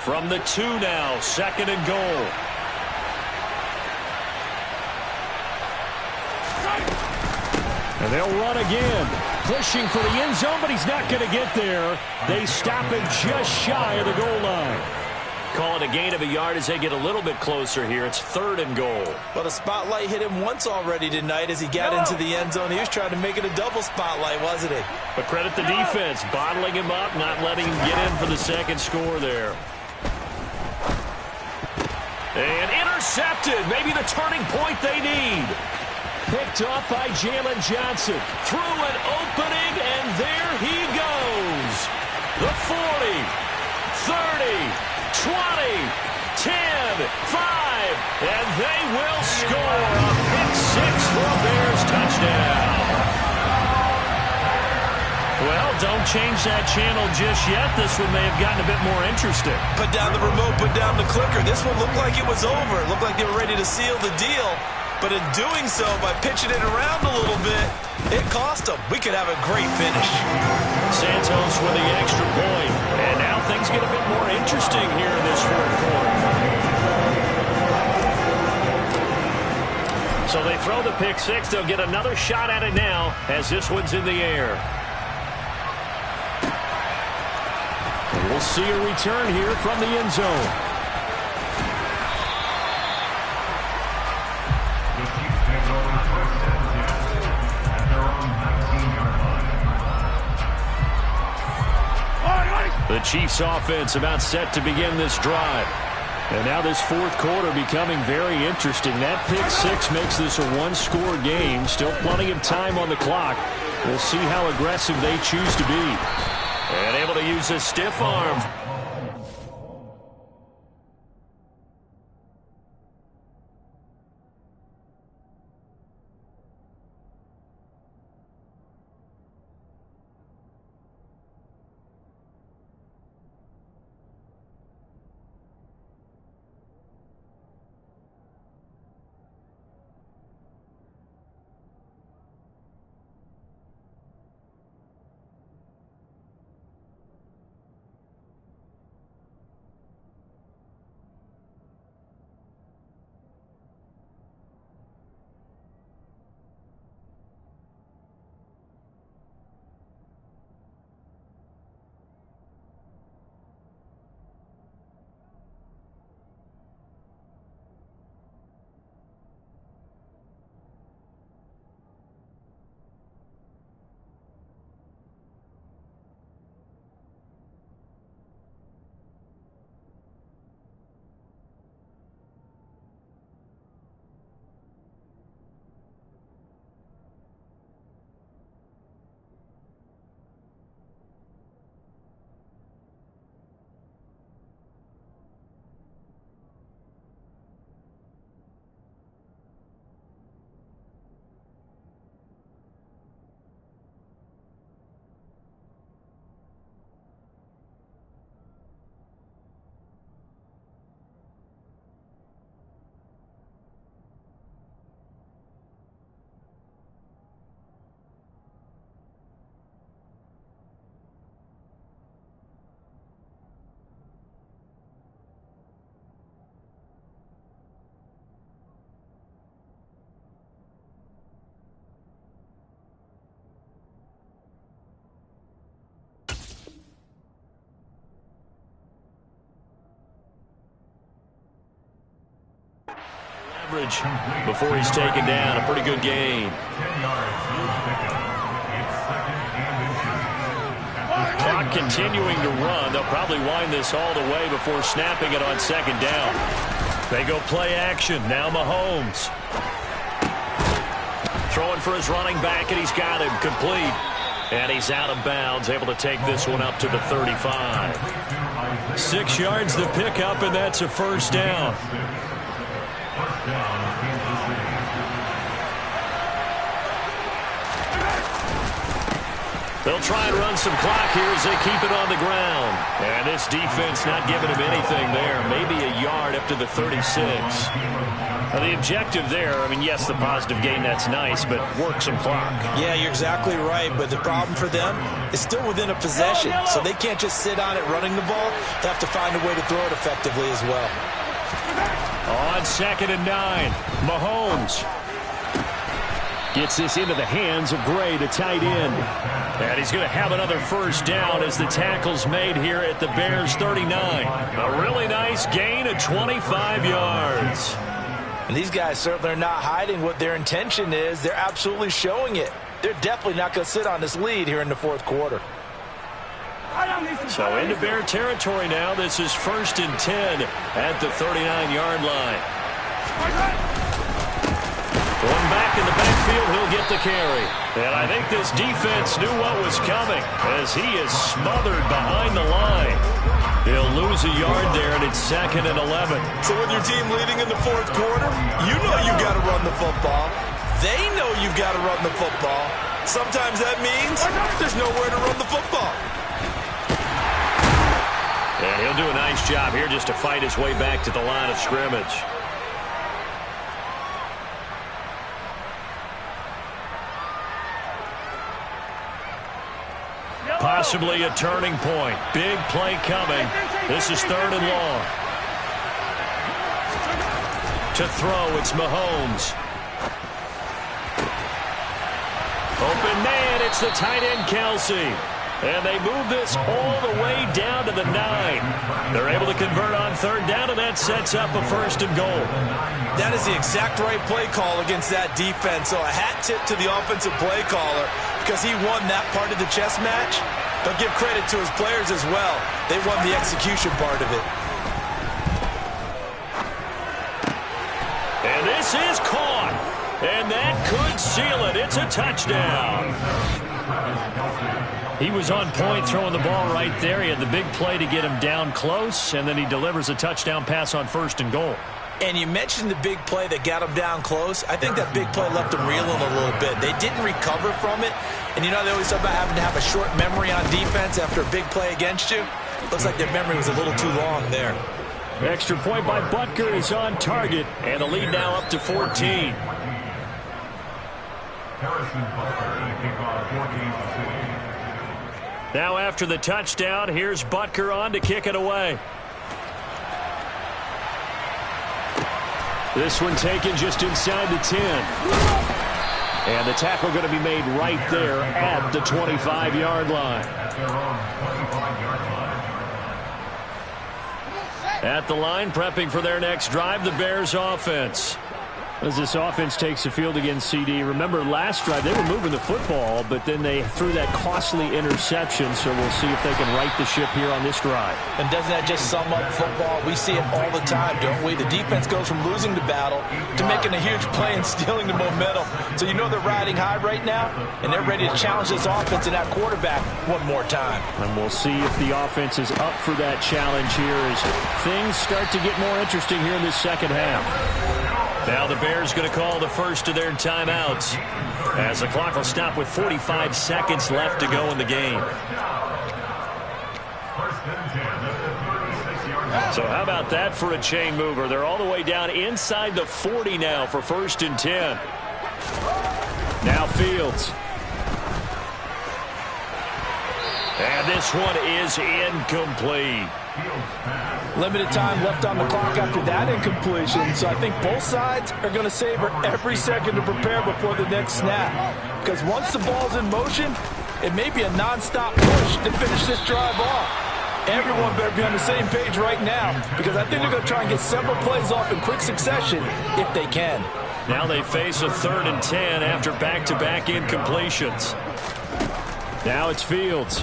From the 2 now, 2nd and goal. And they'll run again. Pushing for the end zone, but he's not going to get there. They stop him just shy of the goal line. Call it a gain of a yard as they get a little bit closer here. It's 3rd and goal. Well, the spotlight hit him once already tonight as he got into the end zone. He was trying to make it a double spotlight, wasn't he? But credit the defense, bottling him up, not letting him get in for the 2nd score there. And intercepted. Maybe the turning point they need. Picked off by Jalen Johnson. Through an opening, and there he goes. The 40, 30, 20, 10, 5, and they will score a pick-6 for a Bears touchdown. Well, don't change that channel just yet. This one may have gotten a bit more interesting. Put down the remote, put down the clicker. This one looked like it was over. It looked like they were ready to seal the deal. But in doing so, by pitching it around a little bit, it cost them. We could have a great finish. Santos with the extra point. And now things get a bit more interesting here in this 4th quarter. So they throw the pick-6. They'll get another shot at it now as this one's in the air. And we'll see a return here from the end zone. The Chiefs offense about set to begin this drive. And now this 4th quarter becoming very interesting. That pick-6 makes this a 1-score game. Still plenty of time on the clock. We'll see how aggressive they choose to be. And able to use a stiff arm. Before he's taken down. A pretty good gain. Clock continuing to run. They'll probably wind this all the way before snapping it on 2nd down. They go play action. Now Mahomes. Throwing for his running back, and he's got him complete. And he's out of bounds, able to take this one up to the 35. 6 yards the pickup, and that's a 1st down. They'll try and run some clock here as they keep it on the ground. And this defense not giving him anything there. Maybe a yard up to the 36. Now the objective there, I mean, yes, the positive gain, that's nice, but work some clock. Yeah, you're exactly right, but the problem for them is still within a possession, so they can't just sit on it running the ball. They have to find a way to throw it effectively as well. On 2nd and 9, Mahomes gets this into the hands of Gray, the tight end. And he's going to have another first down as the tackle's made here at the Bears' 39. A really nice gain of 25 yards. And these guys certainly are not hiding what their intention is. They're absolutely showing it. They're definitely not going to sit on this lead here in the fourth quarter. So into Bear territory now. This is 1st and 10 at the 39-yard line. Going back in the backfield, he'll get the carry. And I think this defense knew what was coming as he is smothered behind the line. He'll lose a yard there, and it's 2nd and 11. So with your team leading in the fourth quarter, you know you've got to run the football. They know you've got to run the football. Sometimes that means there's nowhere to run the football. And he'll do a nice job here just to fight his way back to the line of scrimmage. Possibly a turning point. Big play coming. This is 3rd and long. To throw, it's Mahomes. Open man, it's the tight end, Kelsey. And they move this all the way down to the 9. They're able to convert on 3rd down, and that sets up a 1st and goal. That is the exact right play call against that defense. So a hat tip to the offensive play caller because he won that part of the chess match. But give credit to his players as well. They won the execution part of it. And this is caught. And that could seal it. It's a touchdown. He was on point throwing the ball right there. He had the big play to get him down close, and then he delivers a touchdown pass on 1st and goal. And you mentioned the big play that got him down close. I think that big play left him reeling a little bit. They didn't recover from it. And you know they always talk about having to have a short memory on defense after a big play against you. Looks like their memory was a little too long there. Extra point by Butker is on target, and the lead now up to 14. Now after the touchdown, here's Butker on to kick it away. This one taken just inside the 10. And the tackle going to be made right there at the 25-yard line. At the line, prepping for their next drive, the Bears offense. As this offense takes the field against CD. Remember, last drive, they were moving the football, but then they threw that costly interception, so we'll see if they can right the ship here on this drive. And doesn't that just sum up football? We see it all the time, don't we? The defense goes from losing the battle to making a huge play and stealing the momentum. So you know they're riding high right now, and they're ready to challenge this offense and that quarterback one more time. And we'll see if the offense is up for that challenge here as things start to get more interesting here in this second half. Now the Bears going to call the first of their timeouts as the clock will stop with 45 seconds left to go in the game. So how about that for a chain mover? They're all the way down inside the 40 now for 1st and 10. Now Fields. And this one is incomplete. Limited time left on the clock after that incompletion, so I think both sides are going to savor every second to prepare before the next snap. Because once the ball's in motion, it may be a non-stop push to finish this drive off. Everyone better be on the same page right now, because I think they're going to try and get several plays off in quick succession if they can. Now they face a 3rd and 10 after back-to-back incompletions. Now it's Fields.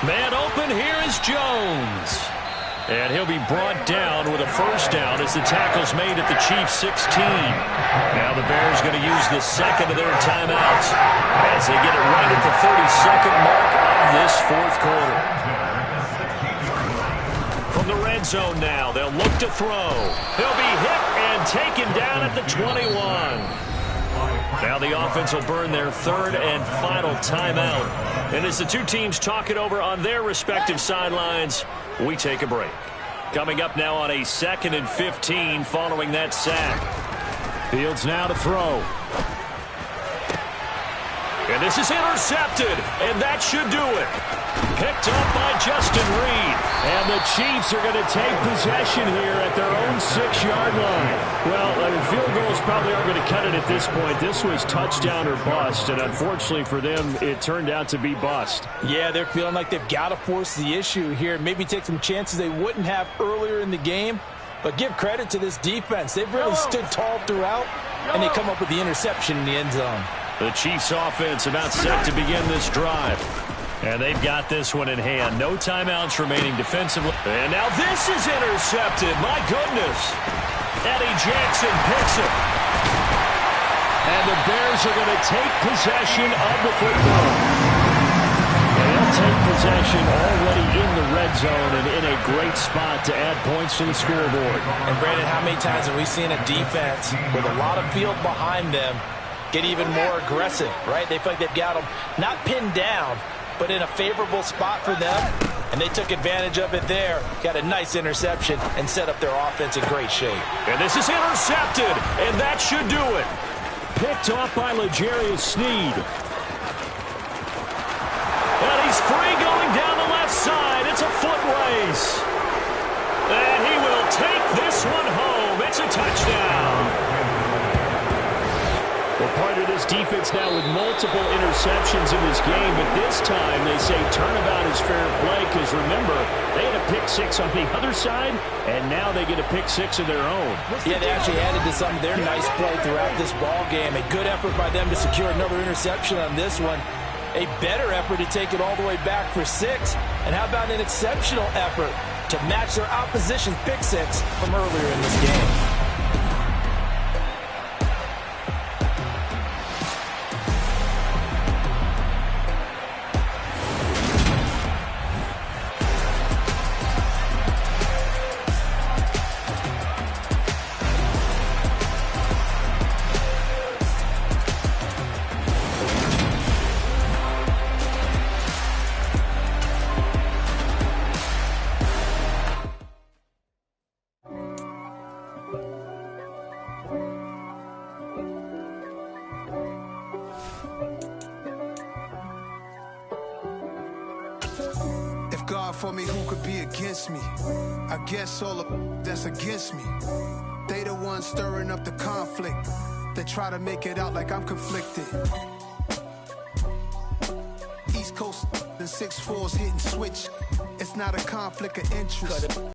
Man open, here is Jones. And he'll be brought down with a first down as the tackle's made at the Chiefs' 16. Now the Bears going to use the second of their timeouts as they get it right at the 32nd mark of this fourth quarter. From the red zone now, they'll look to throw. He'll be hit and taken down at the 21. Now the offense will burn their third and final timeout. And as the two teams talk it over on their respective sidelines, we take a break. Coming up now on a 2nd and 15 following that sack. Fields now to throw. And this is intercepted, and that should do it. Picked up by Justin Reed. And the Chiefs are going to take possession here at their own 6-yard line. Well, field goals probably aren't going to cut it at this point. This was touchdown or bust, and unfortunately for them, it turned out to be bust. Yeah, they're feeling like they've got to force the issue here. Maybe take some chances they wouldn't have earlier in the game. But give credit to this defense. They've really stood tall throughout, and they come up with the interception in the end zone. The Chiefs offense about set to begin this drive. And they've got this one in hand. No timeouts remaining defensively. And now this is intercepted. My goodness. Eddie Jackson picks it. And the Bears are going to take possession of the football. And they'll take possession already in the red zone and in a great spot to add points to the scoreboard. And Brandon, how many times have we seen a defense with a lot of field behind them get even more aggressive, right? They feel like they've got them not pinned down, but in a favorable spot for them, and they took advantage of it there. Got a nice interception and set up their offense in great shape. And this is intercepted, and that should do it. Picked off by L'Jarius Sneed. And he's free going down the left side. It's a foot race. And he will take this one home. It's a touchdown. Well, part of this defense now with multiple interceptions in this game, but this time they say turnabout is fair play because, remember, they had a pick-6 on the other side, and now they get a pick-6 of their own. Yeah, they actually added to some of their nice play throughout this ball game. A good effort by them to secure another interception on this one. A better effort to take it all the way back for 6. And how about an exceptional effort to match their opposition's pick-6 from earlier in this game? God for me, who could be against me? I guess all of that's against me. They the ones stirring up the conflict. They try to make it out like I'm conflicted. East Coast and 6'4's hitting switch. It's not a conflict of interest.